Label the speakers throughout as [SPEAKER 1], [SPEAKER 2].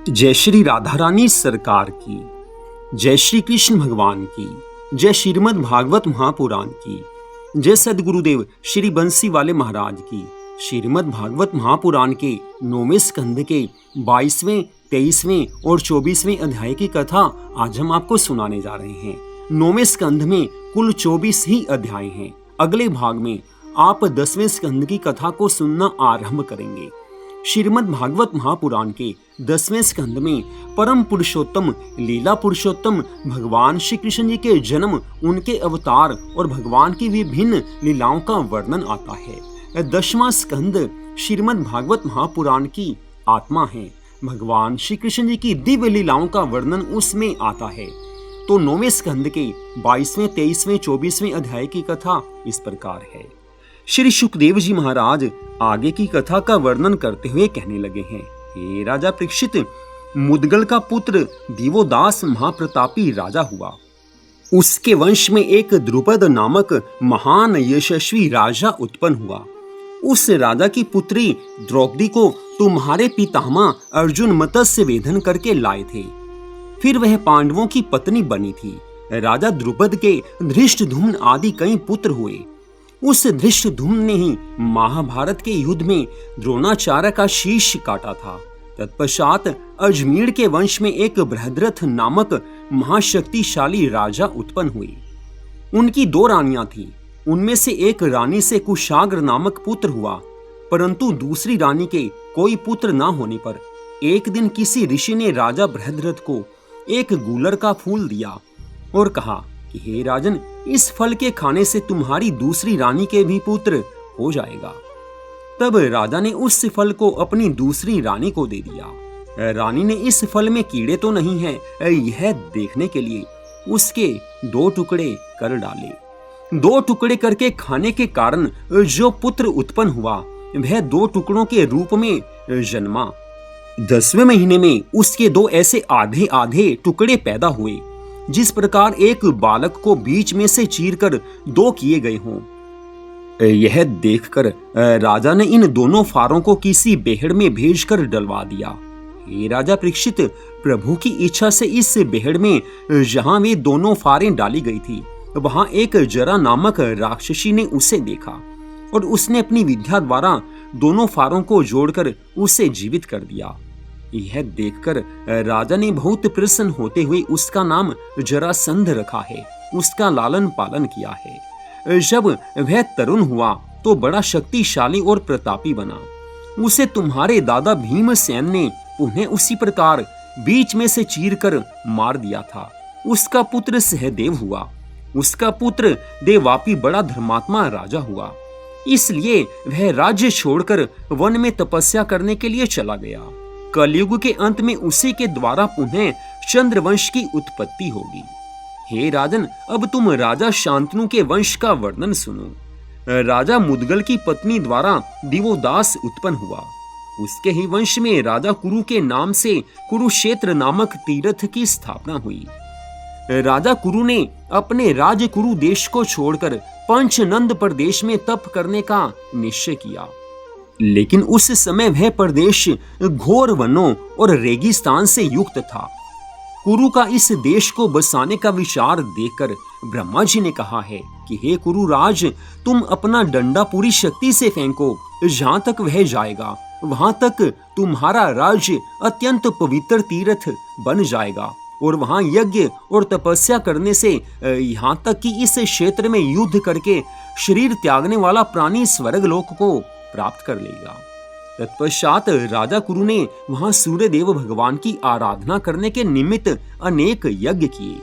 [SPEAKER 1] जय श्री राधा रानी सरकार की, जय श्री कृष्ण भगवान की, जय श्रीमद् भागवत महापुराण की, जय सदगुरुदेव श्री बंसी वाले महाराज की। श्रीमद् भागवत महापुराण के 9वें स्कंद के 22वें, 23वें और 24वें अध्याय की कथा आज हम आपको सुनाने जा रहे हैं। 9वें स्कंद में कुल 24 ही अध्याय हैं। अगले भाग में आप 10वें स्कंद की कथा को सुनना आरंभ करेंगे। श्रीमद् भागवत महापुराण के 10वें स्कंद में परम पुरुषोत्तम लीला पुरुषोत्तम भगवान श्री कृष्ण जी के जन्म, उनके अवतार और भगवान की विभिन्न लीलाओं का वर्णन आता है। 10वां स्कंद श्रीमद् भागवत महापुराण की आत्मा है। भगवान श्री कृष्ण जी की दिव्य लीलाओं का वर्णन उसमें आता है। तो 9वें स्कंद के 22वें, 23वें, 24वें अध्याय की कथा इस प्रकार है। श्री सुखदेव जी महाराज आगे की कथा का वर्णन करते हुए कहने लगे हैं। हे राजा परीक्षित, मुदगल का पुत्र दिवोदास महाप्रतापी राजा हुआ। उसके वंश में एक द्रुपद नामक महान यशस्वी राजा उत्पन्न हुआ। उस राजा की पुत्री द्रौपदी को तुम्हारे पितामह अर्जुन मत्स्य वेधन करके लाए थे। फिर वह पांडवों की पत्नी बनी थी। राजा द्रुपद के धृष्टद्युम्न आदि कई पुत्र हुए। उस धृष्टद्युम्न ने ही महाभारत के युद्ध में द्रोणाचार्य का शीश काटा था। तत्पश्चात अजमेर के वंश में एक बृहद्रथ नामक महाशक्तिशाली राजा उत्पन्न हुए। उनकी 2 रानियां थीं। उनमें से एक रानी से कुशाग्र नामक पुत्र हुआ, परंतु दूसरी रानी के कोई पुत्र न होने पर एक दिन किसी ऋषि ने राजा बृहद्रथ को एक गूलर का फूल दिया और कहा कि हे राजन, इस फल के खाने से तुम्हारी दूसरी रानी के भी पुत्र हो जाएगा। तब राजा ने उस फल को अपनी दूसरी रानी को दे दिया। रानी ने इस फल में कीड़े तो नहीं है, यह देखने के लिए उसके 2 टुकड़े कर डाले। 2 टुकड़े करके खाने के कारण जो पुत्र उत्पन्न हुआ वह 2 टुकड़ों के रूप में जन्मा। 10वें महीने में उसके 2 ऐसे आधे आधे टुकड़े पैदा हुए, जिस प्रकार एक बालक को बीच में से चीरकर 2 किए गए हों। यह देखकर राजा ने इन दोनों फारों को किसी बेहड़ में भेजकर डलवा दिया। हे राजा परीक्षित, प्रभु की इच्छा से इस बेहड़ में जहां वे दोनों फारें डाली गई थी, वहां एक जरा नामक राक्षसी ने उसे देखा और उसने अपनी विद्या द्वारा दोनों फारों को जोड़कर उसे जीवित कर दिया। यह देखकर राजा ने बहुत प्रसन्न होते हुए उसका नाम जरासंध रखा है, उसका लालन पालन किया है। जब वह तरुण हुआ तो बड़ा शक्तिशाली और प्रतापी बना। उसे तुम्हारे दादा भीमसेन ने उन्हें उसी प्रकार बीच में से चीरकर मार दिया था। उसका पुत्र सहदेव हुआ। उसका पुत्र देवापी बड़ा धर्मात्मा राजा हुआ, इसलिए वह राज्य छोड़कर वन में तपस्या करने के लिए चला गया। कलयुग के अंत में उसी के द्वारा पुनः चंद्रवंश की उत्पत्ति होगी। हे राजन, अब तुम राजा शांतनु के वंश का वर्णन सुनो। राजा मुदगल की पत्नी द्वारा दिवोदास उत्पन्न हुआ। उसके ही वंश में राजा कुरु के नाम से कुरुक्षेत्र नामक तीर्थ की स्थापना हुई। राजा कुरु ने अपने राज कुरु देश को छोड़कर पंचनंद प्रदेश में तप करने का निश्चय किया, लेकिन उस समय वह प्रदेश घोर वनों और रेगिस्तान से युक्त था। कुरु का इस देश को बसाने का विचार देखकर ब्रह्मा जी ने कहा है कि हे कुरुराज, तुम अपना डंडा पूरी शक्ति से फेंको। जहां तक वह जाएगा वहां तक तुम्हारा राज्य अत्यंत पवित्र तीर्थ बन जाएगा और वहां यज्ञ और तपस्या करने से यहाँ तक कि इस क्षेत्र में युद्ध करके शरीर त्यागने वाला प्राणी स्वर्गलोक को प्राप्त कर लेगा। तत्पश्चात राजा कुरु ने वहां सूर्यदेव भगवान की आराधना करने के निमित्त अनेक यज्ञ किए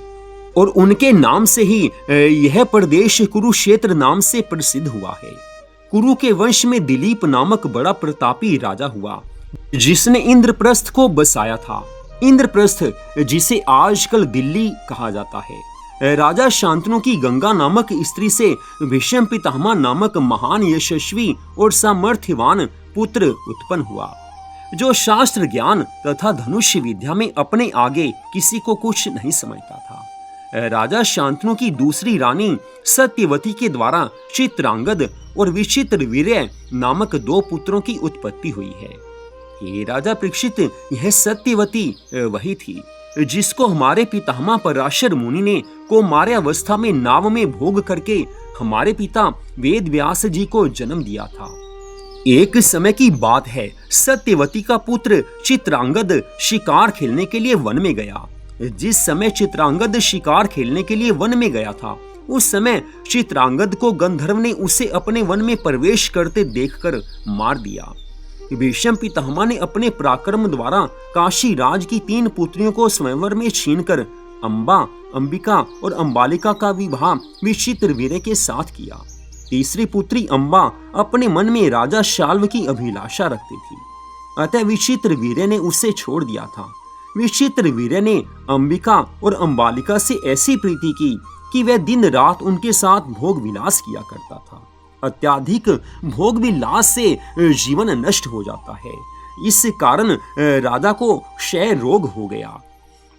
[SPEAKER 1] और उनके नाम से ही यह प्रदेश कुरुक्षेत्र नाम से प्रसिद्ध हुआ है। कुरु के वंश में दिलीप नामक बड़ा प्रतापी राजा हुआ, जिसने इंद्रप्रस्थ को बसाया था। इंद्रप्रस्थ, जिसे आजकल दिल्ली कहा जाता है। राजा शांतनु की गंगा नामक स्त्री से भीष्म पितामह नामक महान यशस्वी और सामर्थ्यवान पुत्र उत्पन्न हुआ, जो शास्त्र ज्ञान तथा धनुष विद्या में अपने आगे किसी को कुछ नहीं समझता था। राजा शांतनु की दूसरी रानी सत्यवती के द्वारा चित्रांगद और विचित्र वीर्य नामक 2 पुत्रों की उत्पत्ति हुई है। हे राजा परीक्षित, यह सत्यवती वही थी जिसको हमारे पितामह पराशर मुनि ने कौमार्यावस्था में नाव में भोग करके हमारे पिता वेद व्यास जी को जन्म दिया था। एक समय की बात है, सत्यवती का पुत्र चित्रांगद शिकार खेलने के लिए वन में गया। जिस समय चित्रांगद शिकार खेलने के लिए वन में गया था, उस समय चित्रांगद को गंधर्व ने उसे अपने वन में प्रवेश करते देखकर मार दिया। भीष्म पितामह ने अपने पराक्रम द्वारा काशी राज की 3 पुत्रियों को स्वयंवर में छीनकर अंबा, अंबिका और अंबालिका का विवाह विचित्रवीर्य के साथ किया। तीसरी पुत्री अंबा अपने मन में राजा शाल्व की अभिलाषा रखती थी, अतः विचित्रवीर्य ने उसे छोड़ दिया था। विचित्रवीर्य ने अंबिका और अंबालिका से ऐसी प्रीति की कि वह दिन रात उनके साथ भोग विलास किया करता था। अत्याधिक भोग विलास से जीवन नष्ट हो जाता है। इस कारण राजा को क्षय रोग हो गया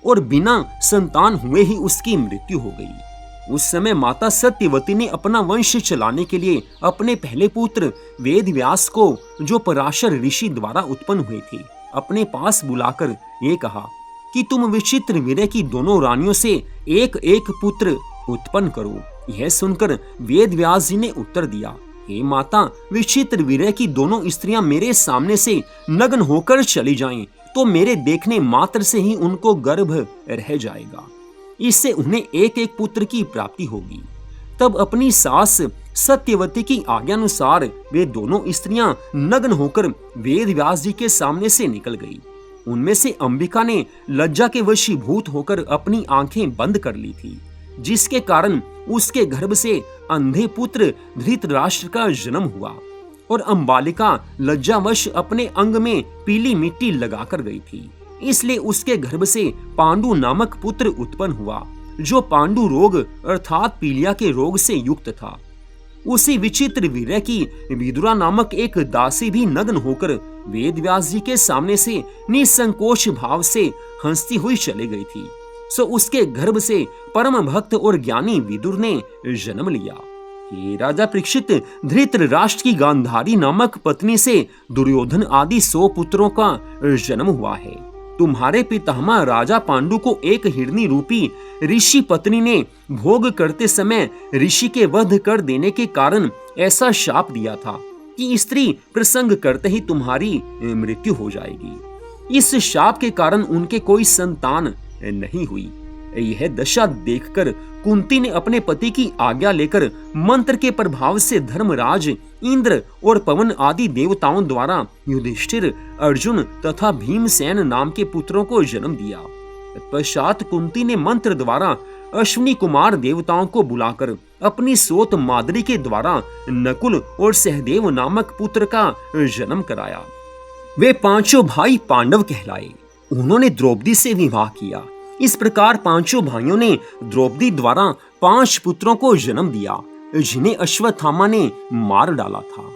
[SPEAKER 1] और बिना संतान हुए ही उसकी मृत्यु हो गई। उस समय माता सत्यवती ने अपना वंश चलाने के लिए अपने पहले पुत्र वेद व्यास को, जो पराशर ऋषि द्वारा उत्पन्न हुए थे, अपने पास बुलाकर ये कहा कि तुम विचित्रवीर्य की दोनों रानियों से एक एक पुत्र उत्पन्न करो। यह सुनकर वेद व्यास जी ने उत्तर दिया, हे माता, विचित्रवीर्य की दोनों स्त्रियां मेरे सामने से नग्न होकर चली जाएं, तो मेरे देखने मात्र से ही उनको गर्भ रह जाएगा। इससे उन्हें एक एक पुत्र की प्राप्ति होगी। तब अपनी सास सत्यवती की आज्ञानुसार वे दोनों स्त्रियां नग्न होकर वेद व्यास जी के सामने से निकल गई। उनमें से अंबिका ने लज्जा के वशीभूत होकर अपनी आंखें बंद कर ली थी, जिसके कारण उसके गर्भ से अंधे पुत्र धृतराष्ट्र का जन्म हुआ और अंबालिका लज्जावश अपने अंग में पीली मिट्टी लगाकर गई थी। इसलिए उसके गर्भ से पांडु नामक पुत्र उत्पन्न हुआ, जो पांडु रोग अर्थात पीलिया के रोग से युक्त था। उसी विचित्रवीर्य की विदुरा नामक एक दासी भी नग्न होकर वेद व्यास जी के सामने से निसंकोच भाव से हंसती हुई चली गई थी। सो उसके गर्भ से परम भक्त और ज्ञानी विदुर ने जन्म लिया। हे राजा परीक्षित, धृतराष्ट्र की गांधारी नामक पत्नी से दुर्योधन आदि 100 पुत्रों का जन्म हुआ है। तुम्हारे पितामह राजा पांडु को एक हिरणी रूपी ऋषि पत्नी ने भोग करते समय ऋषि के वध कर देने के कारण ऐसा शाप दिया था कि स्त्री प्रसंग करते ही तुम्हारी मृत्यु हो जाएगी। इस शाप के कारण उनके कोई संतान नहीं हुई। यह दशा देखकर कुंती ने अपने पति की आज्ञा लेकर मंत्र के प्रभाव से धर्मराज इंद्र और पवन आदि देवताओं द्वारा युधिष्ठिर, अर्जुन तथा भीमसेन नाम के पुत्रों को जन्म दिया। तत्पश्चात कुंती ने मंत्र द्वारा अश्विनी कुमार देवताओं को बुलाकर अपनी सोत मादरी के द्वारा नकुल और सहदेव नामक पुत्र का जन्म कराया। वे 5 भाई पांडव कहलाए। उन्होंने द्रौपदी से विवाह किया। इस प्रकार 5 भाइयों ने द्रौपदी द्वारा 5 पुत्रों को जन्म दिया, जिन्हें अश्वत्थामा ने मार डाला था।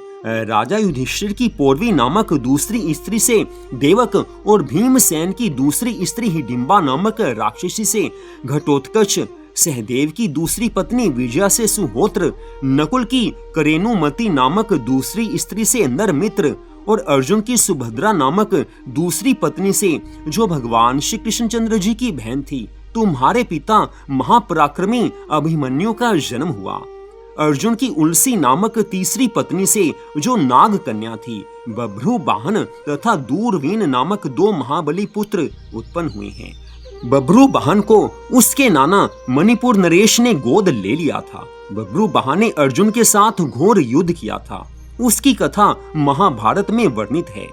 [SPEAKER 1] राजा युधिष्ठिर की पौरवी नामक दूसरी स्त्री से देवक और भीमसेन की दूसरी स्त्री हिडिंबा नामक राक्षसी से घटोत्कच, सहदेव की दूसरी पत्नी विजया से सुहोत्र, नकुल की करेनुमति नामक दूसरी स्त्री से नरमित्र और अर्जुन की सुभद्रा नामक दूसरी पत्नी से, जो भगवान श्री कृष्णचंद्र जी की बहन थी, तुम्हारे पिता महापराक्रमी अभिमन्यु का जन्म हुआ। अर्जुन की उलसी नामक तीसरी पत्नी से, जो नाग कन्या थी, बभ्रू वाहन तथा दूरवीन नामक 2 महाबली पुत्र उत्पन्न हुए हैं। बभ्रू वाहन को उसके नाना मणिपुर नरेश ने गोद ले लिया था। बभ्रू वाहन ने अर्जुन के साथ घोर युद्ध किया था। उसकी कथा महाभारत में वर्णित है।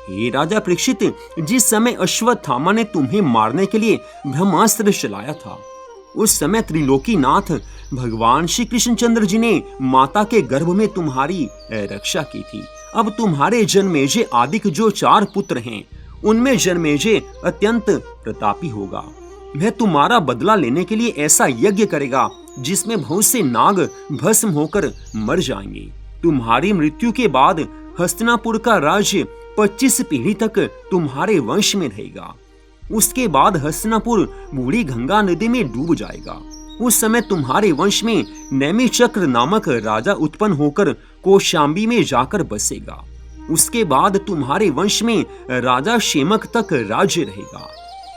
[SPEAKER 1] हे राजा परीक्षित, जिस समय अश्वत्थामा ने तुम्हें मारने के लिए ब्रह्मास्त्र चलाया था, उस समय त्रिलोकीनाथ भगवान श्री कृष्णचंद्र जी ने माता के गर्भ में तुम्हारी रक्षा की थी। अब तुम्हारे जन्मेजय आदिक जो 4 पुत्र हैं, उनमें जन्मेजय अत्यंत प्रतापी होगा। वह तुम्हारा बदला लेने के लिए ऐसा यज्ञ करेगा जिसमें बहुत से नाग भस्म होकर मर जाएंगे। तुम्हारी मृत्यु के बाद हस्तिनापुर का राज्य 25 पीढ़ी तक तुम्हारे वंश में रहेगा। उसके बाद हस्तिनापुर बूढ़ी गंगा नदी में डूब जाएगा। उस समय तुम्हारे वंश में नैमी चक्र नामक राजा उत्पन्न होकर कौशाम्बी में जाकर बसेगा। उसके बाद तुम्हारे वंश में राजा शेमक तक राज्य रहेगा।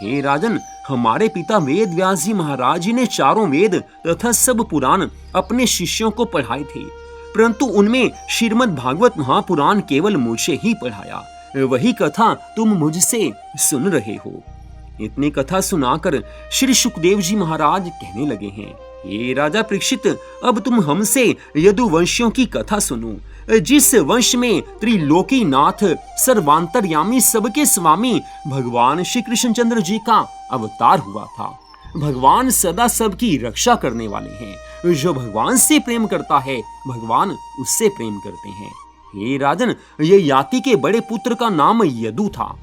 [SPEAKER 1] हे राजन, हमारे पिता वेद व्यास जी महाराज जी ने चारों वेद तथा सब पुराण अपने शिष्यों को पढ़ाए थे, परंतु उनमें श्रीमद् भागवत महापुराण केवल मुझे ही पढ़ाया। वही कथा तुम मुझसे सुन रहे हो। इतनी कथा सुनाकर श्री सुखदेव जी महाराज कहने लगे हैं, हे राजा परीक्षित, अब तुम हमसे यदुवंशियों की कथा सुनो, जिस वंश में त्रिलोकी नाथ सर्वांतर्यामी सबके स्वामी भगवान श्री कृष्णचंद्र जी का अवतार हुआ था। भगवान सदा सबकी रक्षा करने वाले हैं। जो भगवान से प्रेम करता है, भगवान उससे प्रेम करते हैं। हे राजन, ये याति के बड़े पुत्र का नाम यदु था।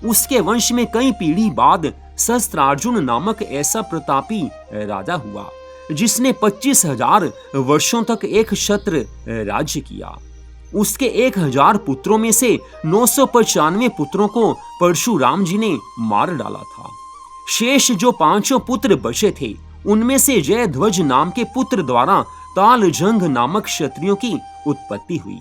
[SPEAKER 1] उसके वंश में कई पीढ़ी बाद सहस्त्रार्जुन नामक ऐसा प्रतापी राजा हुआ, जिसने 25,000 वर्षों तक एक क्षत्र राज्य किया। उसके 1,000 पुत्रों में से 995 पुत्रों को परशुराम जी ने मार डाला था। शेष जो 5 पुत्र बचे थे, उनमें से जयध्वज नाम के पुत्र द्वारा तालजंग नामक क्षत्रियों की उत्पत्ति हुई।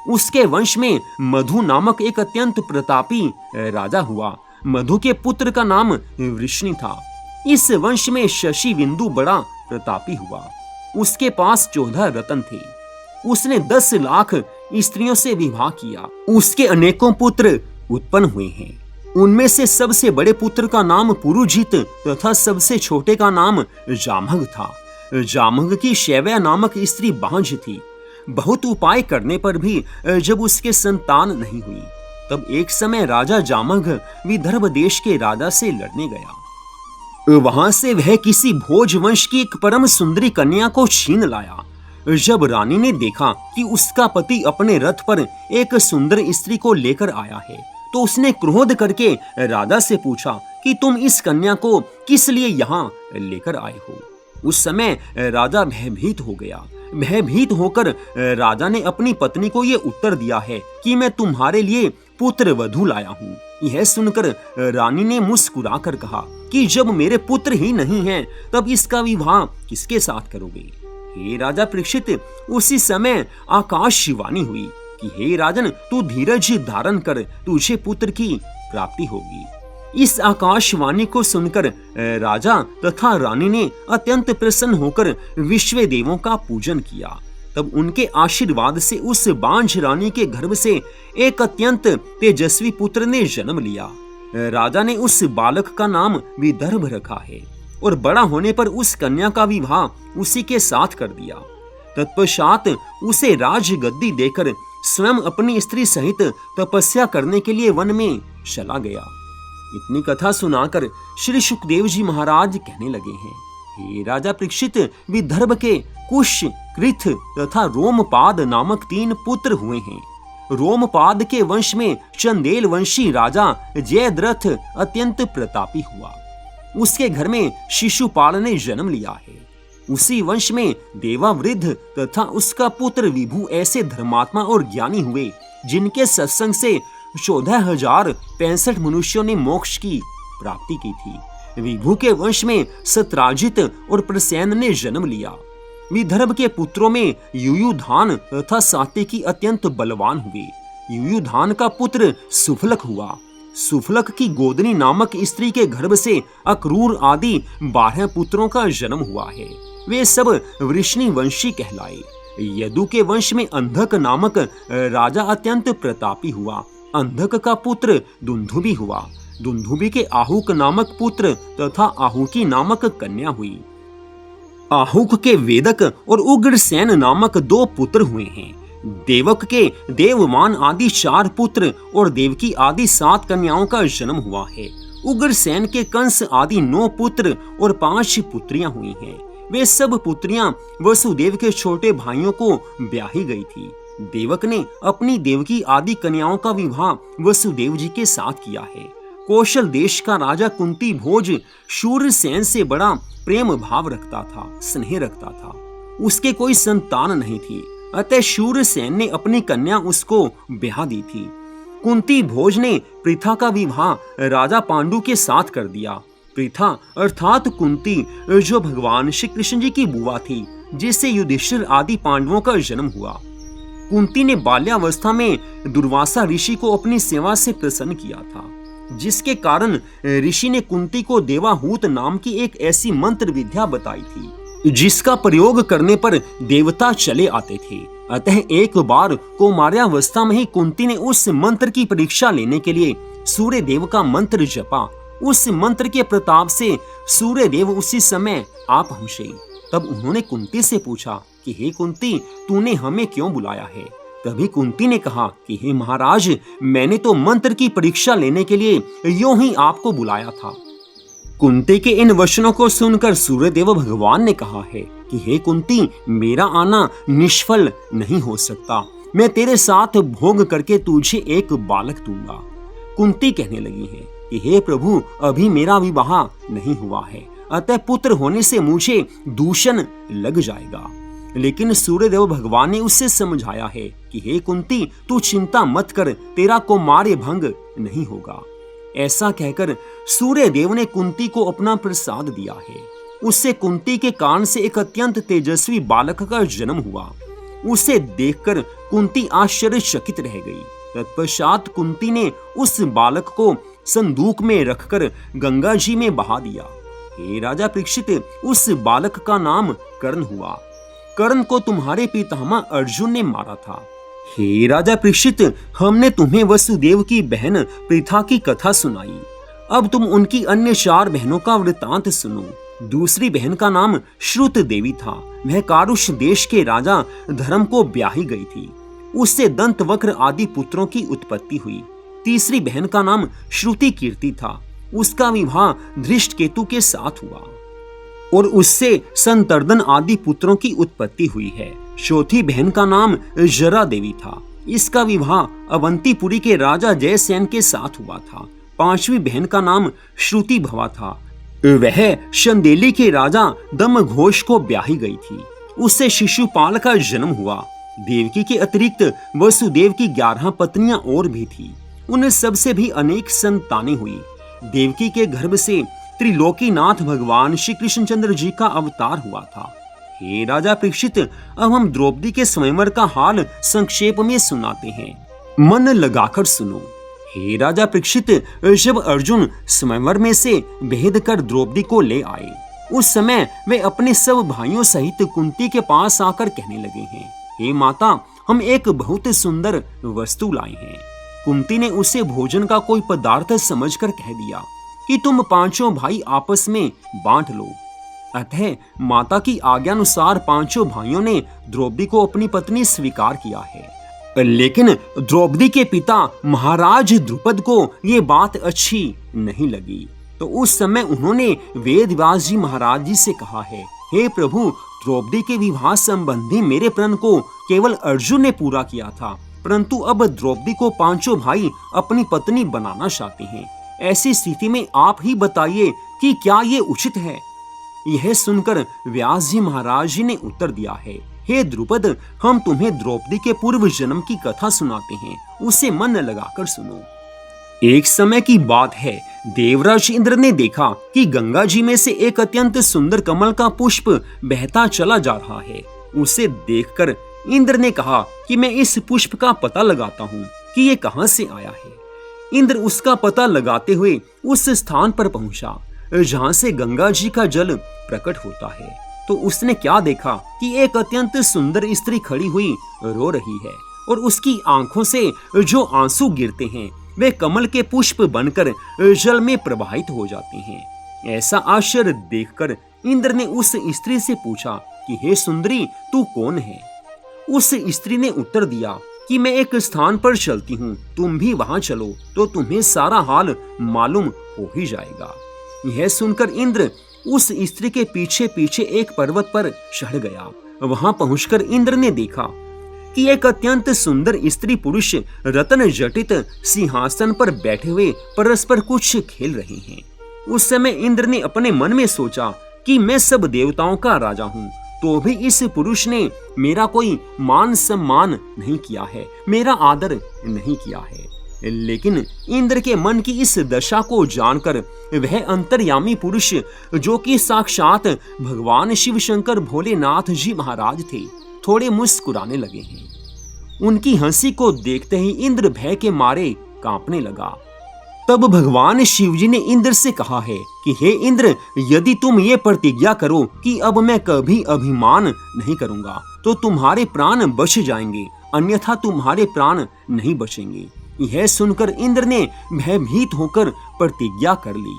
[SPEAKER 1] उसके वंश में मधु नामक एक अत्यंत प्रतापी राजा हुआ। मधु के पुत्र का नाम वृष्णि था। इस वंश में शशि बिंदु बड़ा प्रतापी हुआ। उसके पास 14 रत्न थे। उसने 10 लाख स्त्रियों से विवाह किया। उसके अनेकों पुत्र उत्पन्न हुए हैं। उनमें से सबसे बड़े पुत्र का नाम पुरुजित तथा सबसे छोटे का नाम जामग था। जामग की शैव्या नामक स्त्री बांझ थी। बहुत उपाय करने पर भी जब उसके संतान नहीं हुई, तब एक समय राजा जामग विदर्भ देश के राजा से लड़ने गया। वहां से वह किसी भोज वंश की एक परम सुंदरी कन्या को छीन लाया। जब रानी ने देखा कि उसका पति अपने रथ पर एक सुंदर स्त्री को लेकर आया है, तो उसने क्रोध करके राजा से पूछा कि तुम इस कन्या को किस लिए यहाँ लेकर आए हो। उस समय राजा भयभीत हो गया। भयभीत होकर राजा ने अपनी पत्नी को यह उत्तर दिया है कि मैं तुम्हारे लिए पुत्र वधू लाया हूँ। यह सुनकर रानी ने मुस्कुराकर कहा कि जब मेरे पुत्र ही नहीं हैं, तब इसका विवाह किसके साथ करोगे। हे राजा परीक्षित, उसी समय आकाशवाणी हुई कि हे राजन, तू धीरज धारण कर, तुझे पुत्र की प्राप्ति होगी। इस आकाशवाणी को सुनकर राजा तथा रानी ने अत्यंत प्रसन्न होकर विश्व देवों का पूजन किया। तब उनके आशीर्वाद से उस बांझ रानी के गर्भ से एक अत्यंत तेजस्वी पुत्र ने जन्म लिया। राजा ने उस बालक का नाम विदर्भ रखा है और बड़ा होने पर उस कन्या का विवाह उसी के साथ कर दिया। तत्पश्चात उसे राजगद्दी देकर स्वयं अपनी स्त्री सहित तपस्या करने के लिए वन में चला गया। इतनी कथा सुनाकर श्री सुखदेव जी महाराज कहने लगे हैं, हे राजा परीक्षित, विदर्भ के कुश, कृथ तथा रोमपाद नामक 3 पुत्र हुए हैं। रोमपाद के वंश में चंदेल वंशी राजा जयद्रथ अत्यंत प्रतापी हुआ। उसके घर में शिशुपाल ने जन्म लिया है। उसी वंश में देवावृद्ध तथा उसका पुत्र विभु ऐसे धर्मात्मा और ज्ञानी हुए, जिनके सत्संग से 14,065 मनुष्यों ने मोक्ष की प्राप्ति की थी। विभु के वंश में सत्राजित और प्रसेन ने जन्म लिया। विदर्भ के पुत्रों में युयुधान तथा सात्यकी अत्यंत बलवान हुए। युयुधान का पुत्र सुफलक हुआ। सुफलक की गोदनी नामक स्त्री के गर्भ से अक्रूर आदि 12 पुत्रों का जन्म हुआ है। वे सब वृष्णि वंशी कहलाए। यदु के वंश में अंधक नामक राजा अत्यंत प्रतापी हुआ। अंधक का पुत्र दुंदुभि हुआ। दुंदुभि के आहुक नामक पुत्र तथा आहुकी नामक कन्या हुई। आहुक के वेदक और उग्रसेन नामक 2 पुत्र हुए हैं। देवक के देवमान आदि 4 पुत्र और देवकी आदि 7 कन्याओं का जन्म हुआ है। उग्रसेन के कंस आदि 9 पुत्र और 5 पुत्रियां हुई हैं। वे सब पुत्रियां वसुदेव के छोटे भाइयों को ब्याही गई थी। देवक ने अपनी देवकी आदि कन्याओं का विवाह वसुदेव जी के साथ किया है। कौशल देश का राजा कुंती भोज शूरसेन से बड़ा प्रेम भाव रखता था, स्नेह रखता था। उसके कोई संतान नहीं थी, अतः शूरसेन ने अपनी कन्या उसको ब्याह दी थी। कुंती भोज ने पृथा का विवाह राजा पांडु के साथ कर दिया। पृथा अर्थात कुंती, जो भगवान श्री कृष्ण जी की बुआ थी, जिससे युधिष्ठिर आदि पांडवों का जन्म हुआ। कुंती ने बाल्यावस्था में दुर्वासा ऋषि को अपनी सेवा से प्रसन्न किया था, जिसके कारण ऋषि ने कुंती को देवाहूत नाम की एक ऐसी मंत्र विद्या बताई थी जिसका प्रयोग करने पर देवता चले आते थे। अतः एक बार कौमार्यावस्था में ही कुंती ने उस मंत्र की परीक्षा लेने के लिए सूर्य देव का मंत्र जपा। उस मंत्र के प्रताप से सूर्य देव उसी समय आ पहुंचे। तब उन्होंने कुंती से पूछा कि हे कुंती, तूने हमें क्यों बुलाया है? तभी कुंती ने कहा कि हे महाराज, मैंने तो मंत्र की परीक्षा लेने के लिए यूं ही आपको बुलाया था। कुंती के इन वचनों को सुनकर सूर्यदेव भगवान ने कहा है कि हे कुंती, मेरा आना निष्फल नहीं हो सकता। मैं तेरे साथ भोग करके तुझे एक बालक दूंगा। कुंती कहने लगी है कि हे प्रभु, अभी मेरा विवाह नहीं हुआ है, अतः पुत्र होने से मुझे दूषण लग जाएगा। लेकिन सूर्यदेव भगवान ने उससे समझाया है कि हे कुंती, तू चिंता मत कर, तेरा कौमार्य भंग नहीं होगा। ऐसा कहकर सूर्यदेव ने कुंती को अपना प्रसाद दिया है। उससे कुंती के कान से एक अत्यंत तेजस्वी बालक का जन्म हुआ। उसे देखकर कुंती आश्चर्यचकित रह गई। तत्पश्चात कुंती ने उस बालक को संदूक में रखकर गंगा जी में बहा दिया। हे राजा परीक्षित, उस बालक का नाम कर्ण हुआ। कर्ण को तुम्हारे पितामह अर्जुन ने मारा था। हे राजा परीक्षित, हमने तुम्हें वसुदेव की बहन पृथा की कथा सुनाई। अब तुम उनकी अन्य 4 बहनों का वृतांत सुनो। दूसरी बहन का नाम श्रुत देवी था। वह कारुष देश के राजा धर्म को ब्याही गई थी। उससे दंतवक्र आदि पुत्रों की उत्पत्ति हुई। तीसरी बहन का नाम श्रुति कीर्ति था। उसका विवाह धृष्टकेतु के साथ हुआ और उससे संतर्दन आदि पुत्रों की उत्पत्ति हुई है। चौथी बहन का नाम जरा देवी था। इसका विवाह अवंतीपुरी के राजा जयसेन के साथ हुआ था। 5वीं बहन का नाम श्रुति भवा था। वह शंदेली के राजा दमघोष को ब्याही गई थी। उससे शिशुपाल का जन्म हुआ। देवकी के अतिरिक्त वसुदेव की 11 पत्नियां और भी थी। उन सब से भी अनेक संतानें हुई। देवकी के गर्भ से त्रिलोकीनाथ भगवान श्री कृष्णचंद्र जी का अवतार हुआ था। हे राजा परीक्षित, अब हम द्रौपदी के स्वयंवर का हाल संक्षेप में सुनाते हैं, मन लगाकर सुनो। हे राजा परीक्षित, जब अर्जुन स्वयंवर में से भेद कर द्रौपदी को ले आए, उस समय वे अपने सब भाइयों सहित कुंती के पास आकर कहने लगे हैं, हे माता, हम एक बहुत सुंदर वस्तु लाए हैं। कुंती ने उसे भोजन का कोई पदार्थ समझकर कह दिया कि तुम 5 भाई आपस में बांट लो। अतः माता की आज्ञानुसार 5 भाइयों ने द्रौपदी को अपनी पत्नी स्वीकार किया है। लेकिन द्रौपदी के पिता महाराज द्रुपद को ये बात अच्छी नहीं लगी। तो उस समय उन्होंने वेदव्यास जी महाराज जी से कहा है, हे प्रभु, द्रौपदी के विवाह संबंधी मेरे प्रण को केवल अर्जुन ने पूरा किया था, परंतु अब द्रौपदी को 5 भाई अपनी पत्नी बनाना चाहते हैं। ऐसी स्थिति में आप ही बताइए कि क्या ये उचित है? यह सुनकर व्यास जी महाराज जी ने उत्तर दिया है, हे द्रुपद, हम तुम्हें द्रौपदी के पूर्व जन्म की कथा सुनाते हैं, उसे मन लगाकर सुनो। एक समय की बात है, देवराज इंद्र ने देखा कि गंगा जी में से एक अत्यंत सुंदर कमल का पुष्प बहता चला जा रहा है। उसे देखकर इंद्र ने कहा कि मैं इस पुष्प का पता लगाता हूँ कि ये कहाँ से आया है। इंद्र उसका पता लगाते हुए उस स्थान पर पहुंचा जहाँ से गंगा जी का जल प्रकट होता है। तो उसने क्या देखा कि एक अत्यंत सुंदर स्त्री खड़ी हुई रो रही है और उसकी आंखों से जो आंसू गिरते हैं वे कमल के पुष्प बनकर जल में प्रवाहित हो जाते हैं। ऐसा आश्चर्य देखकर इंद्र ने उस स्त्री से पूछा कि हे सुंदरी, तू कौन है? उस स्त्री ने उत्तर दिया कि मैं एक स्थान पर चलती हूँ, तुम भी वहां चलो तो तुम्हें सारा हाल मालूम हो ही जाएगा। यह सुनकर इंद्र उस स्त्री के पीछे पीछे एक पर्वत पर चढ़ गया। वहां पहुंचकर इंद्र ने देखा कि एक अत्यंत सुंदर स्त्री पुरुष रत्न जटित सिंहासन पर बैठे हुए परस्पर कुछ खेल रहे हैं। उस समय इंद्र ने अपने मन में सोचा कि मैं सब देवताओं का राजा हूँ, तो भी इस पुरुष ने मेरा कोई मान सम्मान नहीं किया है, मेरा आदर नहीं किया है। लेकिन इंद्र के मन की इस दशा को जानकर वह अंतर्यामी पुरुष, जो कि साक्षात भगवान शिव शंकर भोलेनाथ जी महाराज थे, थोड़े मुस्कुराने लगे हैं। उनकी हंसी को देखते ही इंद्र भय के मारे कांपने लगा। तब भगवान शिवजी ने इंद्र से कहा है कि हे इंद्र, यदि तुम ये प्रतिज्ञा करो कि अब मैं कभी अभिमान नहीं करूंगा तो तुम्हारे प्राण बच जाएंगे, अन्यथा तुम्हारे प्राण नहीं बचेंगे। यह सुनकर इंद्र ने भयभीत होकर प्रतिज्ञा कर ली।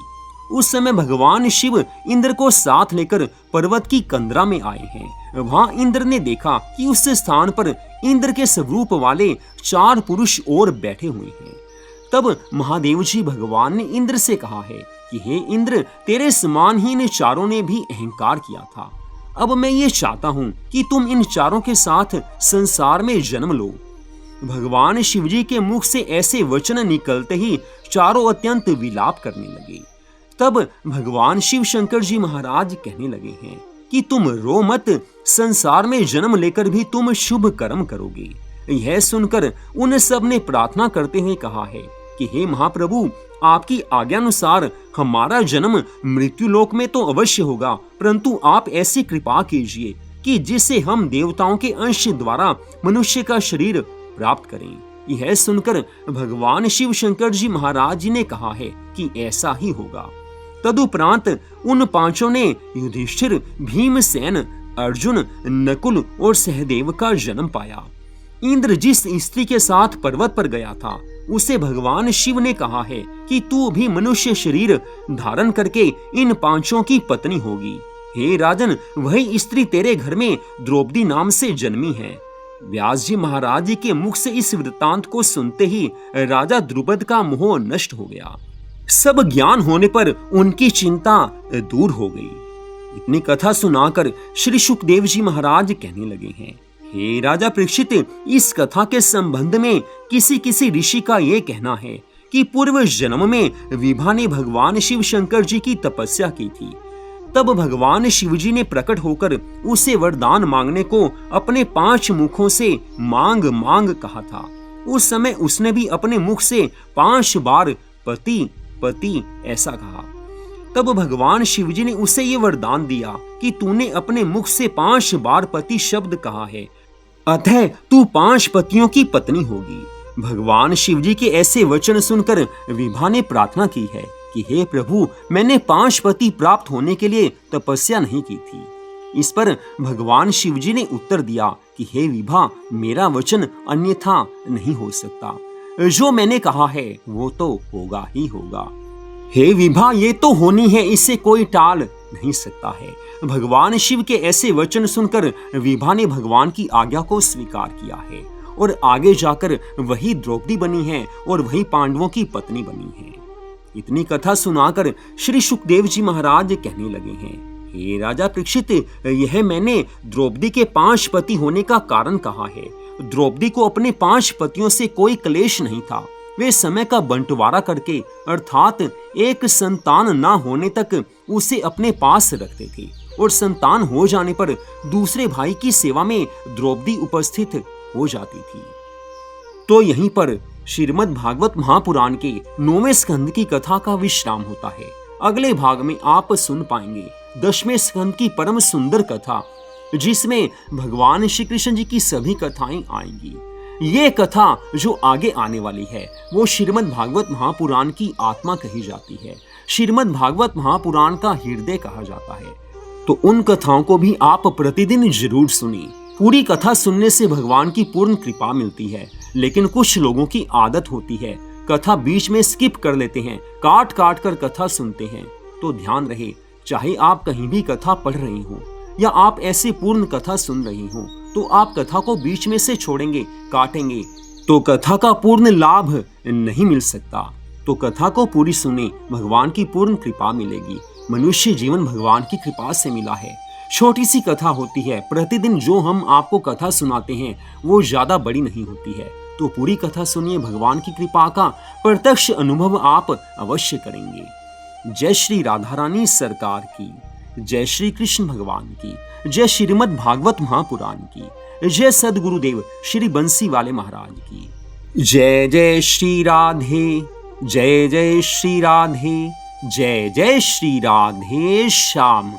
[SPEAKER 1] उस समय भगवान शिव इंद्र को साथ लेकर पर्वत की कंदरा में आए हैं। वहां इंद्र ने देखा कि उस स्थान पर इंद्र के स्वरूप वाले 4 पुरुष और बैठे हुए हैं। तब महादेव जी भगवान ने इंद्र से कहा है कि हे इंद्र, तेरे समान ही इन चारों ने भी अहंकार किया था। अब मैं ये चाहता हूँ कि तुम इन चारों के साथ संसार में जन्म लो। भगवान शिवजी के मुख से ऐसे वचन निकलते ही चारों अत्यंत विलाप करने लगे। तब भगवान शिव शंकर जी महाराज कहने लगे हैं कि तुम रो मत, संसार में जन्म लेकर भी तुम शुभ कर्म करोगे। यह सुनकर उन सब ने प्रार्थना करते हुए कहा है कि हे महाप्रभु, आपकी आज्ञानुसार हमारा जन्म मृत्युलोक में तो अवश्य होगा, परंतु आप ऐसी कृपा कीजिए कि जिससे हम देवताओं के अंश द्वारा मनुष्य का शरीर प्राप्त करें। यह सुनकर भगवान शिव शंकर जी महाराज जी ने कहा है कि ऐसा ही होगा। तदुपरांत उन 5 ने युधिष्ठिर, भीमसेन, अर्जुन, नकुल और सहदेव का जन्म पाया। इंद्र जिस स्त्री के साथ पर्वत पर गया था उसे भगवान शिव ने कहा है कि तू भी मनुष्य शरीर धारण करके इन 5 की पत्नी होगी। हे राजन, वही स्त्री तेरे घर में द्रौपदी नाम से जन्मी है। व्यास जी महाराज जी के मुख से इस वृत्तांत को सुनते ही राजा द्रुपद का मोह नष्ट हो गया। सब ज्ञान होने पर उनकी चिंता दूर हो गई। इतनी कथा सुनाकर श्री सुखदेव जी महाराज कहने लगे हैं, हे राजा परीक्षित, इस कथा के संबंध में किसी ऋषि का ये कहना है कि पूर्व जन्म में विभा ने भगवान शिव शंकर जी की तपस्या की थी। तब भगवान शिव जी ने प्रकट होकर उसे वरदान मांगने को अपने 5 मुखों से मांग मांग कहा था। उस समय उसने भी अपने मुख से 5 बार पति पति ऐसा कहा। तब भगवान शिवजी ने उसे ये वरदान दिया कि तूने अपने मुख से 5 बार पति शब्द कहा है, अतः तू 5 पतियों की पत्नी होगी। भगवान शिवजी के ऐसे वचन सुनकर विभा ने प्रार्थना की है कि हे प्रभु, मैंने 5 पति प्राप्त होने के लिए तपस्या नहीं की थी। इस पर भगवान शिवजी ने उत्तर दिया कि हे विभा, मेरा वचन अन्यथा नहीं हो सकता। जो मैंने कहा है वो तो होगा ही होगा। हे विभा, ये तो होनी है, इसे कोई टाल नहीं सकता है। भगवान शिव के ऐसे वचन सुनकर विभा ने भगवान की आज्ञा को स्वीकार किया है और आगे जाकर वही द्रौपदी बनी है और वही पांडवों की पत्नी बनी है। इतनी कथा सुनाकर श्री सुखदेव जी महाराज कहने लगे हैं, हे राजा परीक्षित, यह मैंने द्रौपदी के 5 पति होने का कारण कहा है। द्रौपदी को अपने 5 पतियों से कोई क्लेश नहीं था। वे समय का बंटवारा करके अर्थात एक संतान ना होने तक उसे अपने पास रखते थे और संतान हो जाने पर दूसरे भाई की सेवा में द्रौपदी उपस्थित हो जाती थी। तो यहीं पर श्रीमद् भागवत महापुराण के 9वें स्कंद की कथा का विश्राम होता है। अगले भाग में आप सुन पाएंगे 10वें स्कंद की परम सुंदर कथा, जिसमें भगवान श्री कृष्ण जी की सभी कथाएं आएंगी। ये कथा जो आगे आने वाली है वो श्रीमद् भागवत महापुराण की आत्मा कही जाती है, श्रीमद् भागवत महापुराण का हृदय कहा जाता है। तो उन कथाओं को भी आप प्रतिदिन जरूर सुनिए। पूरी कथा सुनने से भगवान की पूर्ण कृपा मिलती है, लेकिन कुछ लोगों की आदत होती है कथा बीच में स्किप कर लेते हैं, काट काट कर कथा सुनते हैं। तो ध्यान रहे, चाहे आप कहीं भी कथा पढ़ रहे हो या आप ऐसे पूर्ण कथा सुन रहे हो, तो आप कथा को बीच में से छोड़ेंगे, काटेंगे तो कथा का पूर्ण लाभ नहीं मिल सकता। तो कथा को पूरी सुने, भगवान की पूर्ण कृपा मिलेगी। मनुष्य जीवन भगवान की कृपा से मिला है। छोटी सी कथा होती है, प्रतिदिन जो हम आपको कथा सुनाते हैं वो ज्यादा बड़ी नहीं होती है। तो पूरी कथा सुनिए, भगवान की कृपा का प्रत्यक्ष अनुभव आप अवश्य करेंगे। जय श्री राधा रानी सरकार की, जय श्री कृष्ण भगवान की, जय श्रीमद् भागवत महापुराण की, जय सद्गुरुदेव श्री बंसी वाले महाराज की। जय जय श्री राधे, जय जय श्री राधे, जय जय श्री राधे श्याम।